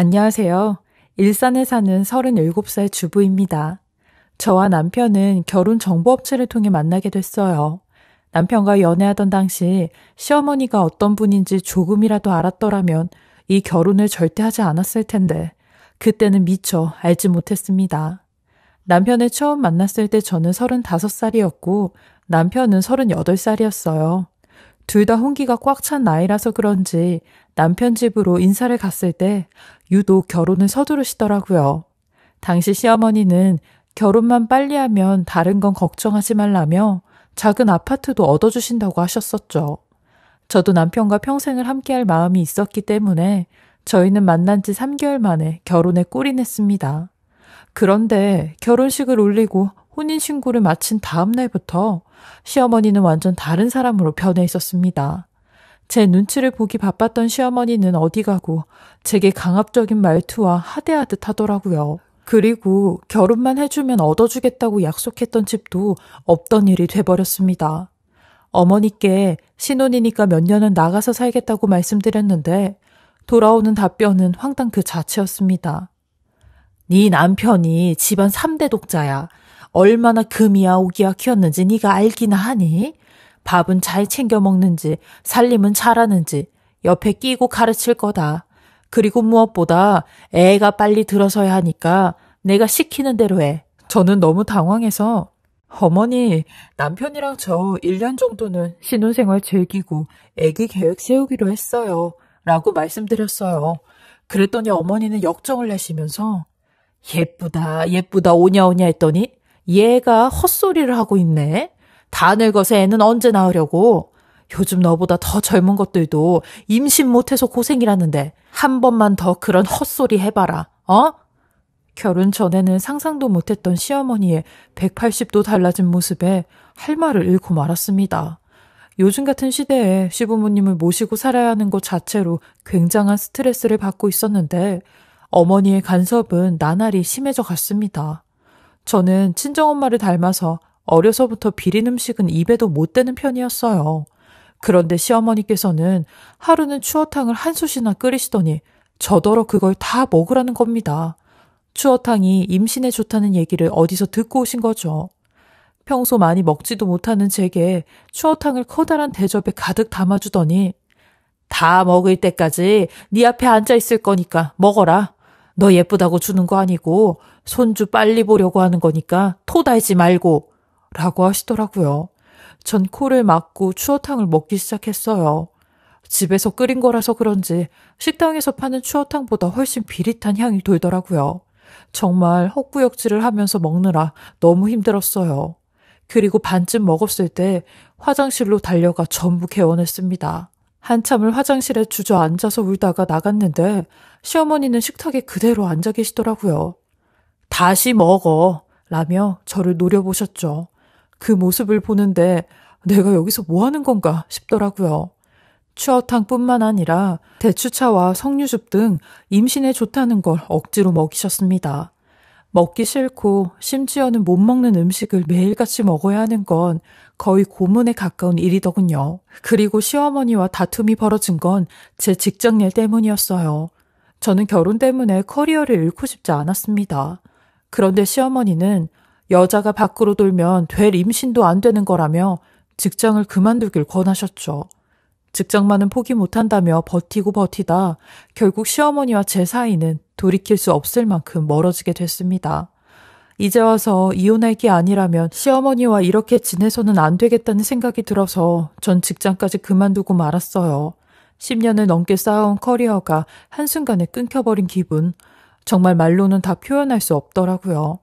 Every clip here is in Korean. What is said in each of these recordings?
안녕하세요. 일산에 사는 37살 주부입니다. 저와 남편은 결혼 정보업체를 통해 만나게 됐어요. 남편과 연애하던 당시 시어머니가 어떤 분인지 조금이라도 알았더라면 이 결혼을 절대 하지 않았을 텐데 그때는 미처 알지 못했습니다. 남편을 처음 만났을 때 저는 35살이었고 남편은 38살이었어요. 둘 다 혼기가 꽉 찬 나이라서 그런지 남편 집으로 인사를 갔을 때 유독 결혼을 서두르시더라고요. 당시 시어머니는 결혼만 빨리 하면 다른 건 걱정하지 말라며 작은 아파트도 얻어주신다고 하셨었죠. 저도 남편과 평생을 함께할 마음이 있었기 때문에 저희는 만난 지 3개월 만에 결혼에 꼴이 냈습니다. 그런데 결혼식을 올리고 혼인신고를 마친 다음 날부터 시어머니는 완전 다른 사람으로 변해 있었습니다. 제 눈치를 보기 바빴던 시어머니는 어디 가고 제게 강압적인 말투와 하대하듯 하더라고요. 그리고 결혼만 해주면 얻어주겠다고 약속했던 집도 없던 일이 돼버렸습니다. 어머니께 신혼이니까 몇 년은 나가서 살겠다고 말씀드렸는데 돌아오는 답변은 황당 그 자체였습니다. 네 남편이 집안 3대 독자야. 얼마나 금이야 오기야 키웠는지 네가 알기나 하니? 밥은 잘 챙겨 먹는지 살림은 잘하는지 옆에 끼고 가르칠 거다. 그리고 무엇보다 애가 빨리 들어서야 하니까 내가 시키는 대로 해. 저는 너무 당황해서 어머니, 남편이랑 저 1년 정도는 신혼생활 즐기고 애기 계획 세우기로 했어요. 라고 말씀드렸어요. 그랬더니 어머니는 역정을 내시면서 예쁘다 오냐오냐 했더니 얘가 헛소리를 하고 있네. 다 늙어서 애는 언제 낳으려고. 요즘 너보다 더 젊은 것들도 임신 못해서 고생이라는데 한 번만 더 그런 헛소리 해봐라. 어? 결혼 전에는 상상도 못했던 시어머니의 180도 달라진 모습에 할 말을 잃고 말았습니다. 요즘 같은 시대에 시부모님을 모시고 살아야 하는 것 자체로 굉장한 스트레스를 받고 있었는데 어머니의 간섭은 나날이 심해져 갔습니다. 저는 친정엄마를 닮아서 어려서부터 비린 음식은 입에도 못 대는 편이었어요. 그런데 시어머니께서는 하루는 추어탕을 한 솥이나 끓이시더니 저더러 그걸 다 먹으라는 겁니다. 추어탕이 임신에 좋다는 얘기를 어디서 듣고 오신 거죠. 평소 많이 먹지도 못하는 제게 추어탕을 커다란 대접에 가득 담아주더니 다 먹을 때까지 네 앞에 앉아있을 거니까 먹어라. 너 예쁘다고 주는 거 아니고 손주 빨리 보려고 하는 거니까 토 달지 말고 라고 하시더라고요. 전 코를 막고 추어탕을 먹기 시작했어요. 집에서 끓인 거라서 그런지 식당에서 파는 추어탕보다 훨씬 비릿한 향이 돌더라고요. 정말 헛구역질을 하면서 먹느라 너무 힘들었어요. 그리고 반쯤 먹었을 때 화장실로 달려가 전부 개원했습니다. 한참을 화장실에 주저앉아서 울다가 나갔는데 시어머니는 식탁에 그대로 앉아 계시더라고요. 다시 먹어 라며 저를 노려보셨죠. 그 모습을 보는데 내가 여기서 뭐 하는 건가 싶더라고요. 추어탕뿐만 아니라 대추차와 석류즙 등 임신에 좋다는 걸 억지로 먹이셨습니다. 먹기 싫고 심지어는 못 먹는 음식을 매일같이 먹어야 하는 건 거의 고문에 가까운 일이더군요. 그리고 시어머니와 다툼이 벌어진 건 제 직장일 때문이었어요. 저는 결혼 때문에 커리어를 잃고 싶지 않았습니다. 그런데 시어머니는 여자가 밖으로 돌면 될 임신도 안 되는 거라며 직장을 그만두길 권하셨죠. 직장만은 포기 못한다며 버티고 버티다 결국 시어머니와 제 사이는 돌이킬 수 없을 만큼 멀어지게 됐습니다. 이제 와서 이혼할 게 아니라면 시어머니와 이렇게 지내서는 안 되겠다는 생각이 들어서 전 직장까지 그만두고 말았어요. 10년을 넘게 쌓아온 커리어가 한순간에 끊겨버린 기분. 정말 말로는 다 표현할 수 없더라고요.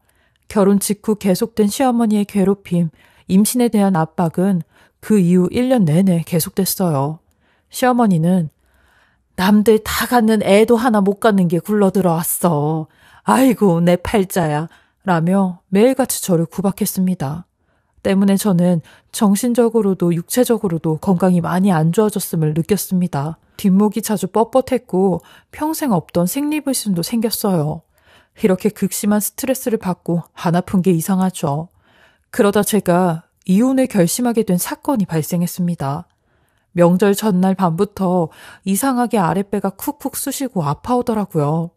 결혼 직후 계속된 시어머니의 괴롭힘, 임신에 대한 압박은 그 이후 1년 내내 계속됐어요. 시어머니는 남들 다 갖는 애도 하나 못 갖는 게 굴러들어왔어. 아이고 내 팔자야. 라며 매일같이 저를 구박했습니다. 때문에 저는 정신적으로도 육체적으로도 건강이 많이 안 좋아졌음을 느꼈습니다. 뒷목이 자주 뻣뻣했고 평생 없던 생리불순도 생겼어요. 이렇게 극심한 스트레스를 받고 안 아픈 게 이상하죠. 그러다 제가 이혼을 결심하게 된 사건이 발생했습니다. 명절 전날 밤부터 이상하게 아랫배가 쿡쿡 쑤시고 아파오더라고요.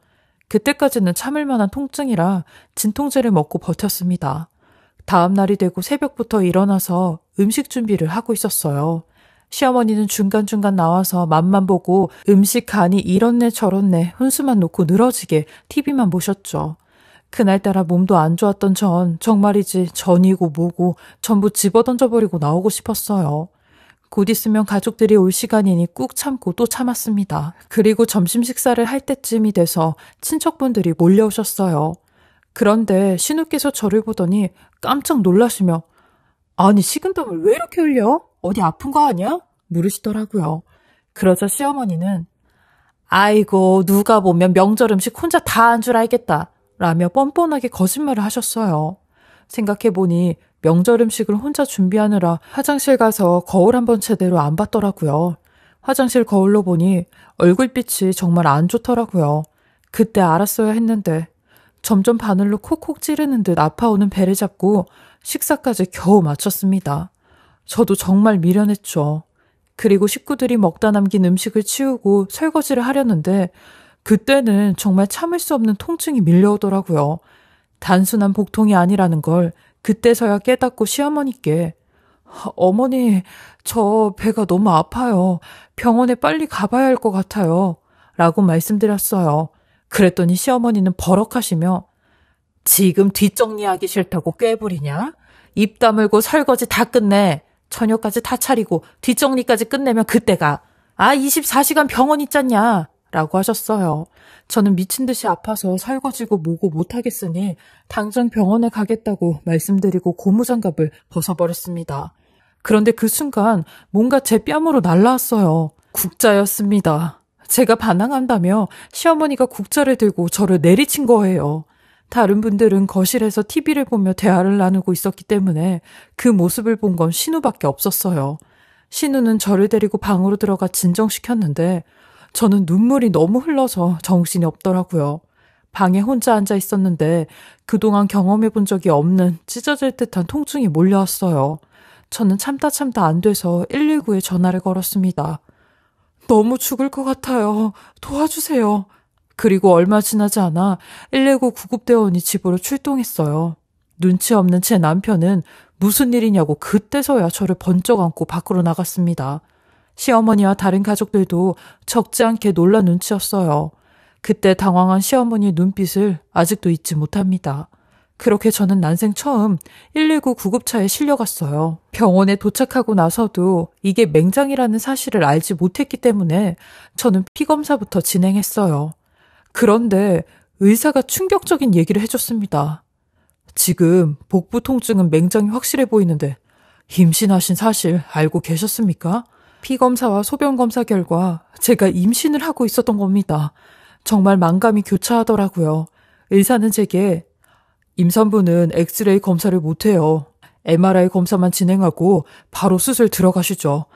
그때까지는 참을 만한 통증이라 진통제를 먹고 버텼습니다. 다음 날이 되고 새벽부터 일어나서 음식 준비를 하고 있었어요. 시어머니는 중간중간 나와서 맛만 보고 음식 간이 이렇네 저렇네 훈수만 놓고 늘어지게 TV만 보셨죠. 그날따라 몸도 안 좋았던 전 정말이지 전이고 뭐고 전부 집어던져버리고 나오고 싶었어요. 곧 있으면 가족들이 올 시간이니 꾹 참고 또 참았습니다. 그리고 점심 식사를 할 때쯤이 돼서 친척분들이 몰려오셨어요. 그런데 신우께서 저를 보더니 깜짝 놀라시며 아니 식은땀을 왜 이렇게 흘려? 어디 아픈 거 아니야? 물으시더라고요. 그러자 시어머니는 아이고 누가 보면 명절 음식 혼자 다 한 줄 알겠다 라며 뻔뻔하게 거짓말을 하셨어요. 생각해보니 명절 음식을 혼자 준비하느라 화장실 가서 거울 한번 제대로 안 봤더라고요. 화장실 거울로 보니 얼굴빛이 정말 안 좋더라고요. 그때 알았어야 했는데 점점 바늘로 콕콕 찌르는 듯 아파오는 배를 잡고 식사까지 겨우 마쳤습니다. 저도 정말 미련했죠. 그리고 식구들이 먹다 남긴 음식을 치우고 설거지를 하려는데 그때는 정말 참을 수 없는 통증이 밀려오더라고요. 단순한 복통이 아니라는 걸 그때서야 깨닫고 시어머니께 어머니, 저 배가 너무 아파요. 병원에 빨리 가봐야 할 것 같아요. 라고 말씀드렸어요. 그랬더니 시어머니는 버럭하시며 지금 뒷정리하기 싫다고 꾀부리냐? 입 다물고 설거지 다 끝내. 저녁까지 다 차리고 뒷정리까지 끝내면 그때가 24시간 병원 있잖냐 라고 하셨어요. 저는 미친 듯이 아파서 설거지고 뭐고 못하겠으니 당장 병원에 가겠다고 말씀드리고 고무장갑을 벗어버렸습니다. 그런데 그 순간 뭔가 제 뺨으로 날라왔어요. 국자였습니다. 제가 반항한다며 시어머니가 국자를 들고 저를 내리친 거예요. 다른 분들은 거실에서 TV를 보며 대화를 나누고 있었기 때문에 그 모습을 본 건 신우밖에 없었어요. 신우는 저를 데리고 방으로 들어가 진정시켰는데 저는 눈물이 너무 흘러서 정신이 없더라고요. 방에 혼자 앉아 있었는데 그동안 경험해 본 적이 없는 찢어질 듯한 통증이 몰려왔어요. 저는 참다 안 돼서 119에 전화를 걸었습니다. 너무 죽을 것 같아요. 도와주세요. 그리고 얼마 지나지 않아 119 구급대원이 집으로 출동했어요. 눈치 없는 제 남편은 무슨 일이냐고 그때서야 저를 번쩍 안고 밖으로 나갔습니다. 시어머니와 다른 가족들도 적지 않게 놀란 눈치였어요. 그때 당황한 시어머니의 눈빛을 아직도 잊지 못합니다. 그렇게 저는 난생 처음 119 구급차에 실려갔어요. 병원에 도착하고 나서도 이게 맹장이라는 사실을 알지 못했기 때문에 저는 피검사부터 진행했어요. 그런데 의사가 충격적인 얘기를 해줬습니다. 지금 복부 통증은 맹장이 확실해 보이는데 임신하신 사실 알고 계셨습니까? 피검사와 소변검사 결과 제가 임신을 하고 있었던 겁니다. 정말 만감이 교차하더라고요. 의사는 제게 임산부는 엑스레이 검사를 못해요. MRI 검사만 진행하고 바로 수술 들어가시죠.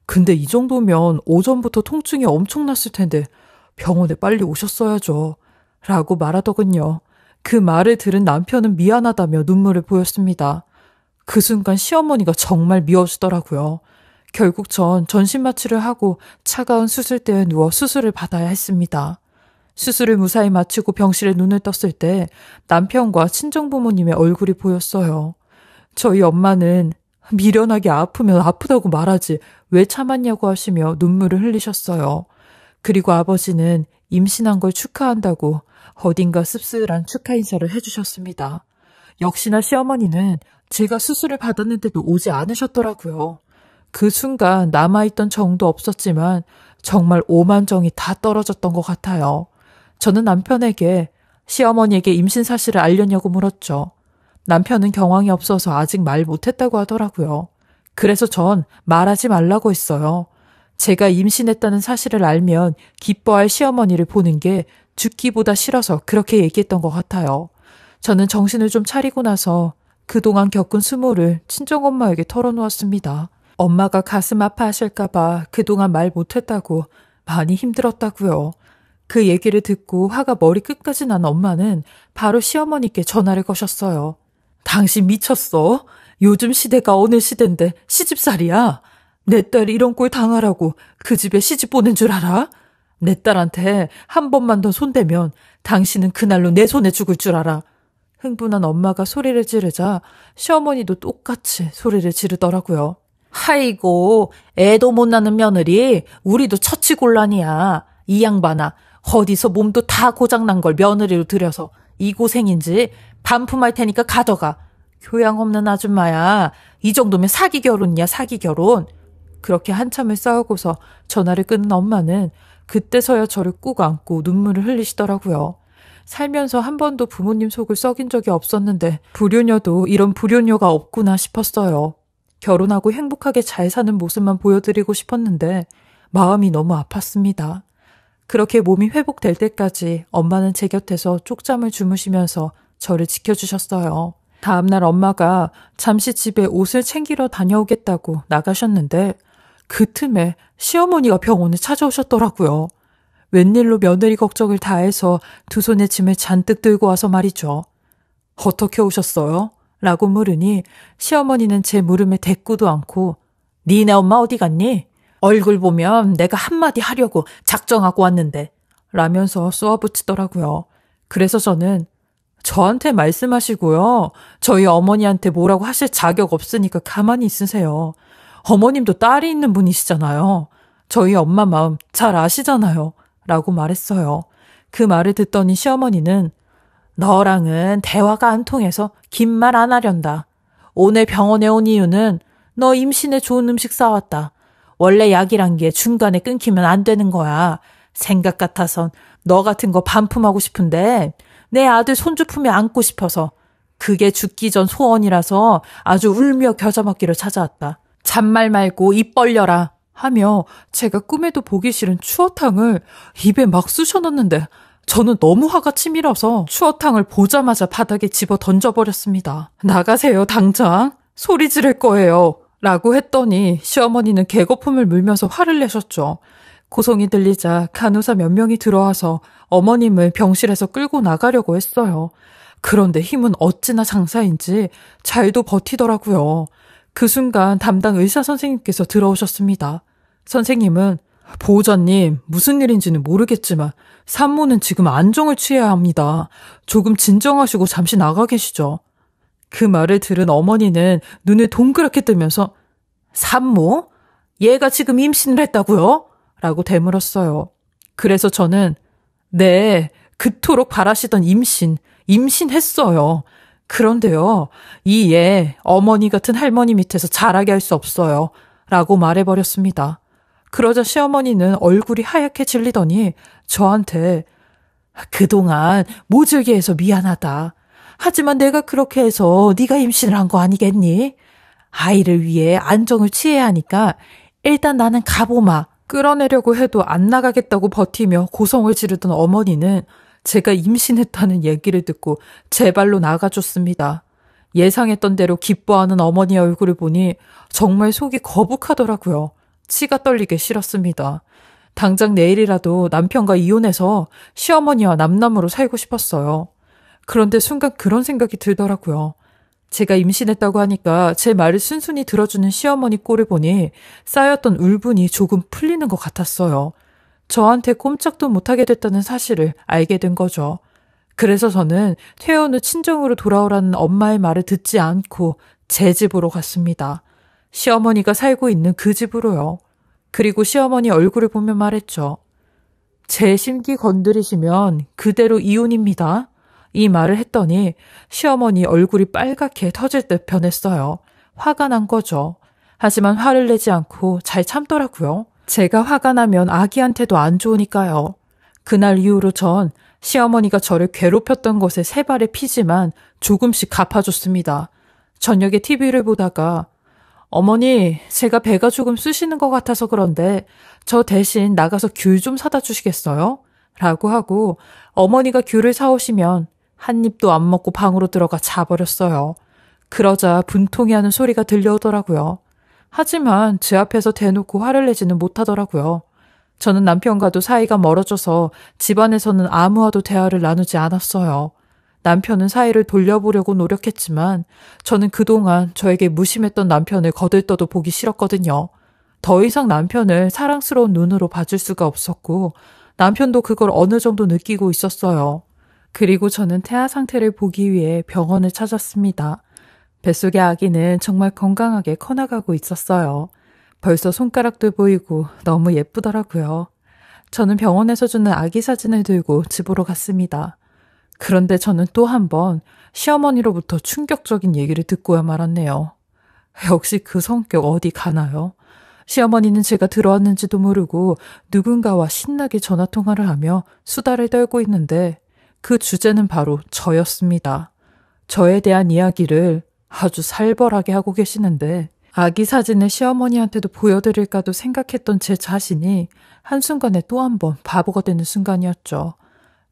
근데 이 정도면 오전부터 통증이 엄청났을 텐데 병원에 빨리 오셨어야죠. 라고 말하더군요. 그 말을 들은 남편은 미안하다며 눈물을 보였습니다. 그 순간 시어머니가 정말 미워지더라고요. 결국 전 전신 마취를 하고 차가운 수술대에 누워 수술을 받아야 했습니다. 수술을 무사히 마치고 병실에 눈을 떴을 때 남편과 친정부모님의 얼굴이 보였어요. 저희 엄마는 미련하게 아프면 아프다고 말하지 왜 참았냐고 하시며 눈물을 흘리셨어요. 그리고 아버지는 임신한 걸 축하한다고 어딘가 씁쓸한 축하 인사를 해주셨습니다. 역시나 시어머니는 제가 수술을 받았는데도 오지 않으셨더라고요. 그 순간 남아있던 정도 없었지만 정말 오만정이 다 떨어졌던 것 같아요. 저는 남편에게 시어머니에게 임신 사실을 알렸냐고 물었죠. 남편은 경황이 없어서 아직 말 못했다고 하더라고요. 그래서 전 말하지 말라고 했어요. 제가 임신했다는 사실을 알면 기뻐할 시어머니를 보는 게 죽기보다 싫어서 그렇게 얘기했던 것 같아요. 저는 정신을 좀 차리고 나서 그동안 겪은 수모를 친정엄마에게 털어놓았습니다. 엄마가 가슴 아파하실까봐 그동안 말 못했다고 많이 힘들었다고요. 그 얘기를 듣고 화가 머리 끝까지 난 엄마는 바로 시어머니께 전화를 거셨어요. 당신 미쳤어? 요즘 시대가 어느 시대인데 시집살이야? 내 딸 이런 꼴 당하라고 그 집에 시집 보낸 줄 알아? 내 딸한테 한 번만 더 손대면 당신은 그날로 내 손에 죽을 줄 알아. 흥분한 엄마가 소리를 지르자 시어머니도 똑같이 소리를 지르더라고요. 아이고, 애도 못 낳는 며느리, 우리도 처치곤란이야. 이 양반아, 어디서 몸도 다 고장난 걸 며느리로 들여서 이 고생인지 반품할 테니까 가져가. 교양 없는 아줌마야. 이 정도면 사기 결혼이야, 사기 결혼. 그렇게 한참을 싸우고서 전화를 끊은 엄마는 그때서야 저를 꾹 안고 눈물을 흘리시더라고요. 살면서 한 번도 부모님 속을 썩인 적이 없었는데 불효녀도 이런 불효녀가 없구나 싶었어요. 결혼하고 행복하게 잘 사는 모습만 보여드리고 싶었는데 마음이 너무 아팠습니다. 그렇게 몸이 회복될 때까지 엄마는 제 곁에서 쪽잠을 주무시면서 저를 지켜주셨어요. 다음날 엄마가 잠시 집에 옷을 챙기러 다녀오겠다고 나가셨는데 그 틈에 시어머니가 병원에 찾아오셨더라고요. 웬일로 며느리 걱정을 다해서 두 손에 짐을 잔뜩 들고 와서 말이죠. 어떻게 오셨어요? 라고 물으니 시어머니는 제 물음에 대꾸도 않고 니네 엄마 어디 갔니? 얼굴 보면 내가 한마디 하려고 작정하고 왔는데 라면서 쏘아붙이더라고요. 그래서 저는 저한테 말씀하시고요. 저희 어머니한테 뭐라고 하실 자격 없으니까 가만히 있으세요. 어머님도 딸이 있는 분이시잖아요. 저희 엄마 마음 잘 아시잖아요. 라고 말했어요. 그 말을 듣더니 시어머니는 너랑은 대화가 안 통해서 긴 말 안 하련다. 오늘 병원에 온 이유는 너 임신에 좋은 음식 싸왔다. 원래 약이란 게 중간에 끊기면 안 되는 거야. 생각 같아선 너 같은 거 반품하고 싶은데 내 아들 손주 품에 안고 싶어서 그게 죽기 전 소원이라서 아주 울며 겨자 먹기를 찾아왔다. 잔말 말고 입 벌려라 하며 제가 꿈에도 보기 싫은 추어탕을 입에 막 쑤셔넣는데 저는 너무 화가 치밀어서 추어탕을 보자마자 바닥에 집어 던져버렸습니다. 나가세요 당장. 소리 지를 거예요. 라고 했더니 시어머니는 개거품을 물면서 화를 내셨죠. 고성이 들리자 간호사 몇 명이 들어와서 어머님을 병실에서 끌고 나가려고 했어요. 그런데 힘은 어찌나 장사인지 잘도 버티더라고요. 그 순간 담당 의사 선생님께서 들어오셨습니다. 선생님은 보호자님 무슨 일인지는 모르겠지만 산모는 지금 안정을 취해야 합니다. 조금 진정하시고 잠시 나가 계시죠. 그 말을 들은 어머니는 눈을 동그랗게 뜨면서 산모? 얘가 지금 임신을 했다고요? 라고 되물었어요. 그래서 저는 네, 그토록 바라시던 임신했어요. 그런데요, 이 애 어머니 같은 할머니 밑에서 자라게 할 수 없어요. 라고 말해버렸습니다. 그러자 시어머니는 얼굴이 하얗게 질리더니 저한테 그동안 모질게 해서 미안하다. 하지만 내가 그렇게 해서 네가 임신을 한 거 아니겠니? 아이를 위해 안정을 취해야 하니까 일단 나는 가보마. 끌어내려고 해도 안 나가겠다고 버티며 고성을 지르던 어머니는 제가 임신했다는 얘기를 듣고 제 발로 나가줬습니다. 예상했던 대로 기뻐하는 어머니의 얼굴을 보니 정말 속이 거북하더라고요. 치가 떨리게 싫었습니다. 당장 내일이라도 남편과 이혼해서 시어머니와 남남으로 살고 싶었어요. 그런데 순간 그런 생각이 들더라고요. 제가 임신했다고 하니까 제 말을 순순히 들어주는 시어머니 꼴을 보니 쌓였던 울분이 조금 풀리는 것 같았어요. 저한테 꼼짝도 못하게 됐다는 사실을 알게 된 거죠. 그래서 저는 퇴원 후 친정으로 돌아오라는 엄마의 말을 듣지 않고 제 집으로 갔습니다. 시어머니가 살고 있는 그 집으로요. 그리고 시어머니 얼굴을 보며 말했죠. 제 심기 건드리시면 그대로 이혼입니다. 이 말을 했더니 시어머니 얼굴이 빨갛게 터질 듯 변했어요. 화가 난 거죠. 하지만 화를 내지 않고 잘 참더라고요. 제가 화가 나면 아기한테도 안 좋으니까요. 그날 이후로 전 시어머니가 저를 괴롭혔던 것에 세 발의 피지만 조금씩 갚아줬습니다. 저녁에 TV를 보다가 어머니, 제가 배가 조금 쑤시는 것 같아서 그런데 저 대신 나가서 귤 좀 사다 주시겠어요? 라고 하고 어머니가 귤을 사오시면 한 입도 안 먹고 방으로 들어가 자버렸어요. 그러자 분통이 하는 소리가 들려오더라고요. 하지만 제 앞에서 대놓고 화를 내지는 못하더라고요. 저는 남편과도 사이가 멀어져서 집안에서는 아무와도 대화를 나누지 않았어요. 남편은 사이를 돌려보려고 노력했지만 저는 그동안 저에게 무심했던 남편을 거들떠도 보기 싫었거든요. 더 이상 남편을 사랑스러운 눈으로 봐줄 수가 없었고 남편도 그걸 어느 정도 느끼고 있었어요. 그리고 저는 태아 상태를 보기 위해 병원을 찾았습니다. 뱃속의 아기는 정말 건강하게 커나가고 있었어요. 벌써 손가락도 보이고 너무 예쁘더라고요. 저는 병원에서 주는 아기 사진을 들고 집으로 갔습니다. 그런데 저는 또 한 번 시어머니로부터 충격적인 얘기를 듣고야 말았네요. 역시 그 성격 어디 가나요? 시어머니는 제가 들어왔는지도 모르고 누군가와 신나게 전화통화를 하며 수다를 떨고 있는데 그 주제는 바로 저였습니다. 저에 대한 이야기를 아주 살벌하게 하고 계시는데 아기 사진을 시어머니한테도 보여드릴까도 생각했던 제 자신이 한순간에 또 한 번 바보가 되는 순간이었죠.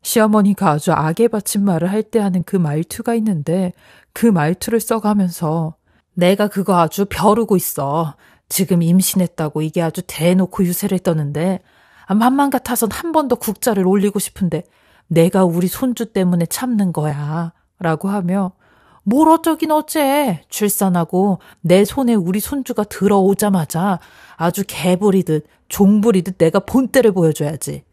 시어머니가 아주 악에 바친 말을 할 때 하는 그 말투가 있는데 그 말투를 써가면서 내가 그거 아주 벼르고 있어. 지금 임신했다고 이게 아주 대놓고 유세를 떠는데 맘만 같아선 한 번 더 국자를 올리고 싶은데 내가 우리 손주 때문에 참는 거야. 라고 하며 뭘 어쩌긴 어째. 출산하고 내 손에 우리 손주가 들어오자마자 아주 개부리듯 종부리듯 내가 본때를 보여줘야지.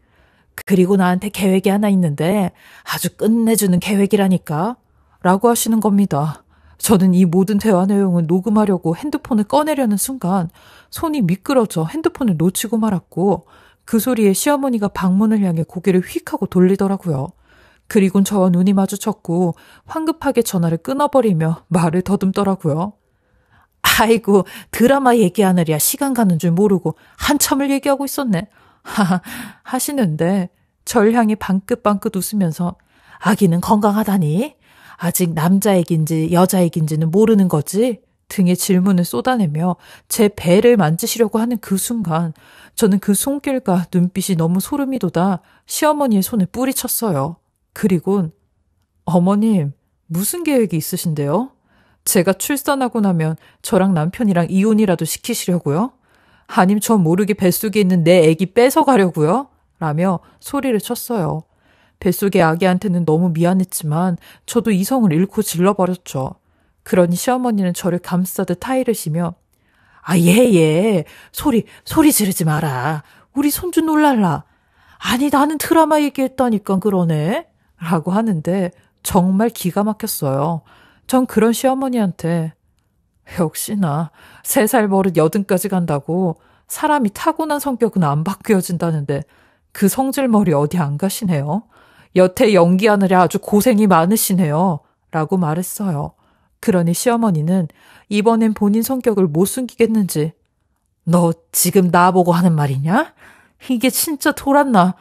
그리고 나한테 계획이 하나 있는데 아주 끝내주는 계획이라니까. 라고 하시는 겁니다. 저는 이 모든 대화 내용을 녹음하려고 핸드폰을 꺼내려는 순간 손이 미끄러져 핸드폰을 놓치고 말았고 그 소리에 시어머니가 방문을 향해 고개를 휙 하고 돌리더라고요. 그리곤 저와 눈이 마주쳤고 황급하게 전화를 끊어버리며 말을 더듬더라고요. 아이고 드라마 얘기하느랴 시간 가는 줄 모르고 한참을 얘기하고 있었네. 하시는데 절 향해 방긋방긋 웃으면서 아기는 건강하다니? 아직 남자애기인지 여자애기인지는 모르는 거지? 등의 질문을 쏟아내며 제 배를 만지시려고 하는 그 순간 저는 그 손길과 눈빛이 너무 소름이 돋아 시어머니의 손을 뿌리쳤어요. 그리곤 어머님 무슨 계획이 있으신데요? 제가 출산하고 나면 저랑 남편이랑 이혼이라도 시키시려고요? 아님 저 모르게 뱃속에 있는 내 애기 뺏어가려고요? 라며 소리를 쳤어요. 뱃속의 아기한테는 너무 미안했지만 저도 이성을 잃고 질러버렸죠. 그러니 시어머니는 저를 감싸듯 타이르시며 예. 소리 지르지 마라. 우리 손주 놀랄라. 아니 나는 드라마 얘기했다니까 그러네. 라고 하는데 정말 기가 막혔어요. 전 그런 시어머니한테 역시나 3살 버릇 80까지 간다고 사람이 타고난 성격은 안 바뀌어진다는데 그 성질머리 어디 안 가시네요. 여태 연기하느라 아주 고생이 많으시네요. 라고 말했어요. 그러니 시어머니는 이번엔 본인 성격을 못 숨기겠는지 너 지금 나보고 하는 말이냐? 이게 진짜 돌았나?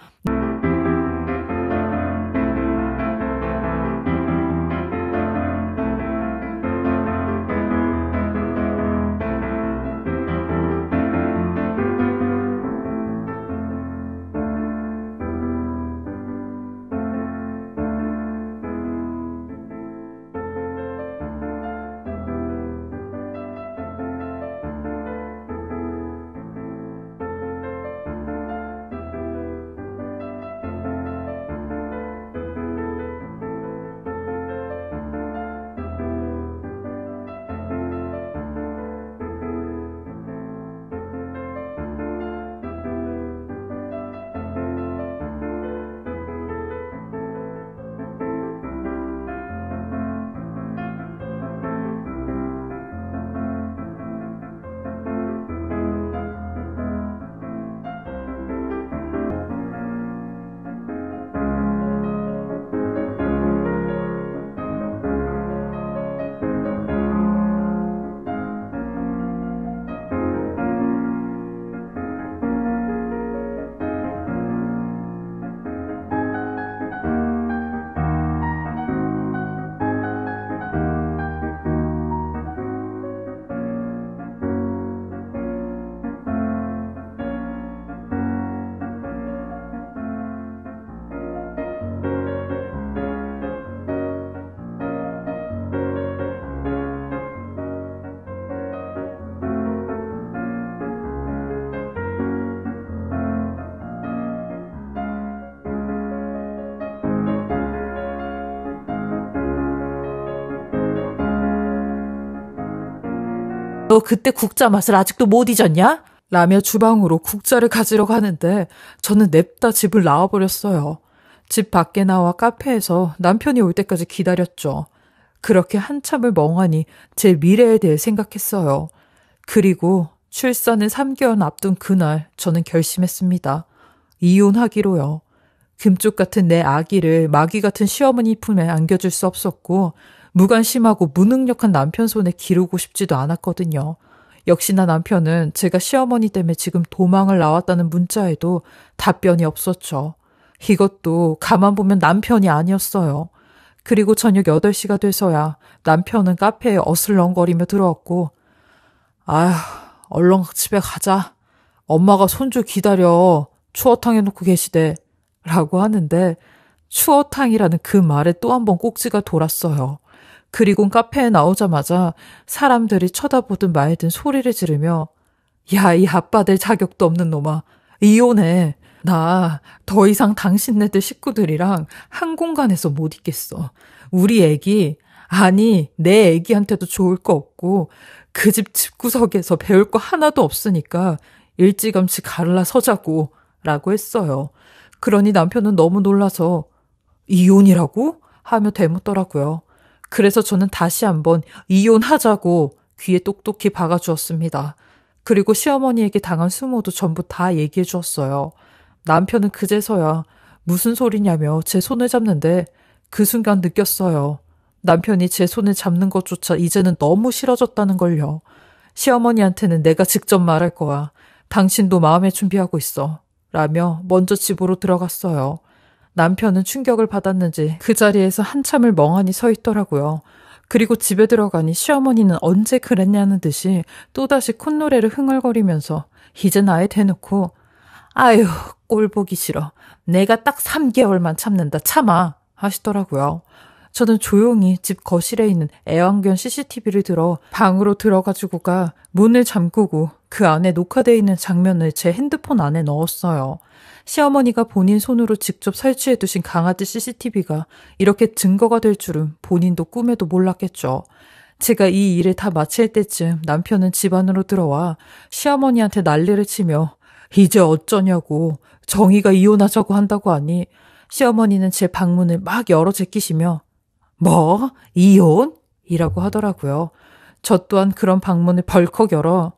너 그때 국자 맛을 아직도 못 잊었냐? 라며 주방으로 국자를 가지러 가는데 저는 냅다 집을 나와버렸어요. 집 밖에 나와 카페에서 남편이 올 때까지 기다렸죠. 그렇게 한참을 멍하니 제 미래에 대해 생각했어요. 그리고 출산을 3개월 앞둔 그날 저는 결심했습니다. 이혼하기로요. 금쪽 같은 내 아기를 마귀 같은 시어머니 품에 안겨줄 수 없었고 무관심하고 무능력한 남편 손에 기르고 싶지도 않았거든요. 역시나 남편은 제가 시어머니 때문에 지금 도망을 나왔다는 문자에도 답변이 없었죠. 이것도 가만 보면 남편이 아니었어요. 그리고 저녁 8시가 돼서야 남편은 카페에 어슬렁거리며 들어왔고 아휴, 얼른 집에 가자. 엄마가 손주 기다려. 추어탕 해놓고 계시대. 라고 하는데 추어탕이라는 그 말에 또 한 번 꼭지가 돌았어요. 그리고 카페에 나오자마자 사람들이 쳐다보든 말든 소리를 지르며 야, 이 아빠들 자격도 없는 놈아. 이혼해. 나 더 이상 당신네들 식구들이랑 한 공간에서 못 있겠어. 우리 애기, 아니 내 애기한테도 좋을 거 없고 그 집 집구석에서 배울 거 하나도 없으니까 일찌감치 갈라서자고 라고 했어요. 그러니 남편은 너무 놀라서 이혼이라고? 하며 대묻더라고요. 그래서 저는 다시 한번 이혼하자고 귀에 똑똑히 박아주었습니다. 그리고 시어머니에게 당한 수모도 전부 다 얘기해 주었어요. 남편은 그제서야 무슨 소리냐며 제 손을 잡는데 그 순간 느꼈어요. 남편이 제 손을 잡는 것조차 이제는 너무 싫어졌다는 걸요. 시어머니한테는 내가 직접 말할 거야. 당신도 마음에 준비하고 있어. 라며 먼저 집으로 들어갔어요. 남편은 충격을 받았는지 그 자리에서 한참을 멍하니 서 있더라고요. 그리고 집에 들어가니 시어머니는 언제 그랬냐는 듯이 또다시 콧노래를 흥얼거리면서 이제 나에 대놓고 아유 꼴 보기 싫어. 내가 딱 3개월만 참는다. 참아 하시더라고요. 저는 조용히 집 거실에 있는 애완견 CCTV를 들어 방으로 들어가지고 가 문을 잠그고 그 안에 녹화되어 있는 장면을 제 핸드폰 안에 넣었어요. 시어머니가 본인 손으로 직접 설치해 두신 강아지 CCTV가 이렇게 증거가 될 줄은 본인도 꿈에도 몰랐겠죠. 제가 이 일을 다 마칠 때쯤 남편은 집 안으로 들어와 시어머니한테 난리를 치며 이제 어쩌냐고 정의가 이혼하자고 한다고 하니 시어머니는 제 방문을 막 열어 제끼시며 뭐? 이혼? 이라고 하더라고요. 저 또한 그런 방문을 벌컥 열어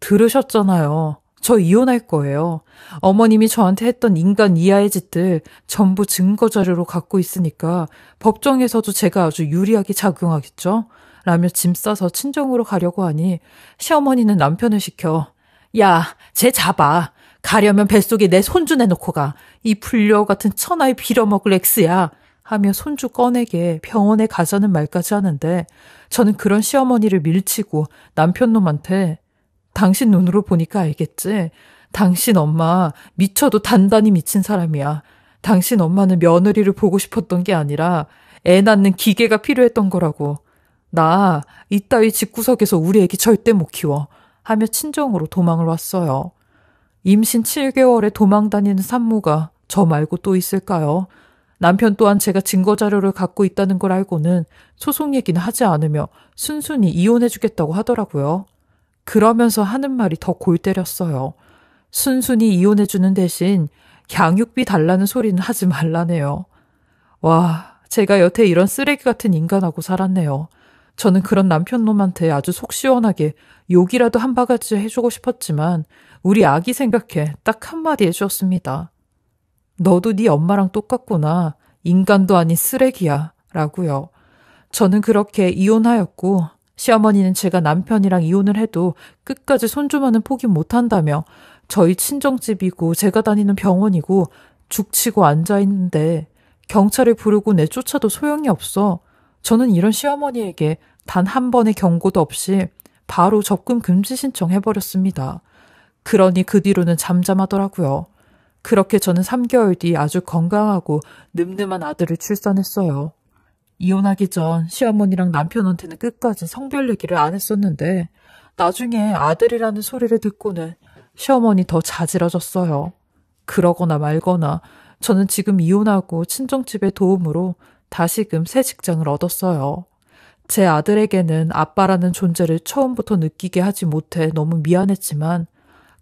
들으셨잖아요. 저 이혼할 거예요. 어머님이 저한테 했던 인간 이하의 짓들 전부 증거자료로 갖고 있으니까 법정에서도 제가 아주 유리하게 작용하겠죠? 라며 짐 싸서 친정으로 가려고 하니 시어머니는 남편을 시켜 야, 쟤 잡아. 가려면 뱃속에 내 손주 내놓고 가. 이 불려 같은 천하에 빌어먹을 엑스야. 하며 손주 꺼내게 병원에 가자는 말까지 하는데 저는 그런 시어머니를 밀치고 남편 놈한테 당신 눈으로 보니까 알겠지? 당신 엄마 미쳐도 단단히 미친 사람이야. 당신 엄마는 며느리를 보고 싶었던 게 아니라 애 낳는 기계가 필요했던 거라고. 나 이따위 집구석에서 우리 애기 절대 못 키워. 하며 친정으로 도망을 왔어요. 임신 7개월에 도망 다니는 산모가 저 말고 또 있을까요? 남편 또한 제가 증거자료를 갖고 있다는 걸 알고는 소송 얘기는 하지 않으며 순순히 이혼해주겠다고 하더라고요. 그러면서 하는 말이 더 골 때렸어요. 순순히 이혼해주는 대신 양육비 달라는 소리는 하지 말라네요. 와, 제가 여태 이런 쓰레기 같은 인간하고 살았네요. 저는 그런 남편놈한테 아주 속 시원하게 욕이라도 한 바가지 해주고 싶었지만 우리 아기 생각해 딱 한마디 해주었습니다. 너도 네 엄마랑 똑같구나. 인간도 아닌 쓰레기야. 라고요. 저는 그렇게 이혼하였고 시어머니는 제가 남편이랑 이혼을 해도 끝까지 손주만은 포기 못한다며 저희 친정집이고 제가 다니는 병원이고 죽치고 앉아있는데 경찰을 부르고 내쫓아도 소용이 없어. 저는 이런 시어머니에게 단 한 번의 경고도 없이 바로 접근 금지 신청해버렸습니다. 그러니 그 뒤로는 잠잠하더라고요. 그렇게 저는 3개월 뒤 아주 건강하고 늠름한 아들을 출산했어요. 이혼하기 전 시어머니랑 남편한테는 끝까지 성별 얘기를 안 했었는데 나중에 아들이라는 소리를 듣고는 시어머니 더 자지러졌어요. 그러거나 말거나 저는 지금 이혼하고 친정집의 도움으로 다시금 새 직장을 얻었어요. 제 아들에게는 아빠라는 존재를 처음부터 느끼게 하지 못해 너무 미안했지만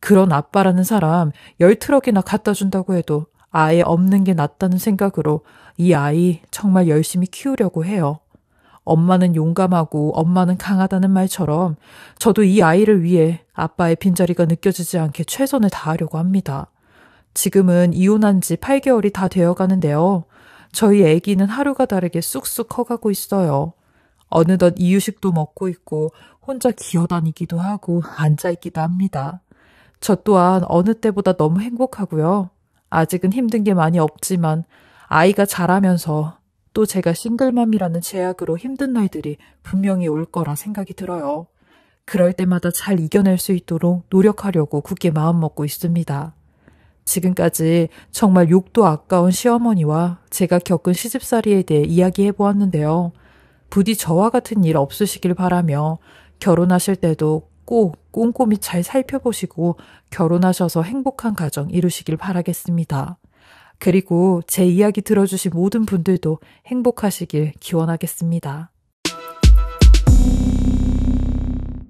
그런 아빠라는 사람 10트럭이나 갖다 준다고 해도 아예 없는 게 낫다는 생각으로 이 아이 정말 열심히 키우려고 해요. 엄마는 용감하고 엄마는 강하다는 말처럼 저도 이 아이를 위해 아빠의 빈자리가 느껴지지 않게 최선을 다하려고 합니다. 지금은 이혼한 지 8개월이 다 되어 가는데요. 저희 아기는 하루가 다르게 쑥쑥 커가고 있어요. 어느덧 이유식도 먹고 있고 혼자 기어다니기도 하고 앉아있기도 합니다. 저 또한 어느 때보다 너무 행복하고요. 아직은 힘든 게 많이 없지만 아이가 자라면서 또 제가 싱글맘이라는 제약으로 힘든 날들이 분명히 올 거라 생각이 들어요. 그럴 때마다 잘 이겨낼 수 있도록 노력하려고 굳게 마음먹고 있습니다. 지금까지 정말 욕도 아까운 시어머니와 제가 겪은 시집살이에 대해 이야기해 보았는데요. 부디 저와 같은 일 없으시길 바라며 결혼하실 때도 꼭 꼼꼼히 잘 살펴보시고 결혼하셔서 행복한 가정 이루시길 바라겠습니다. 그리고 제 이야기 들어주신 모든 분들도 행복하시길 기원하겠습니다.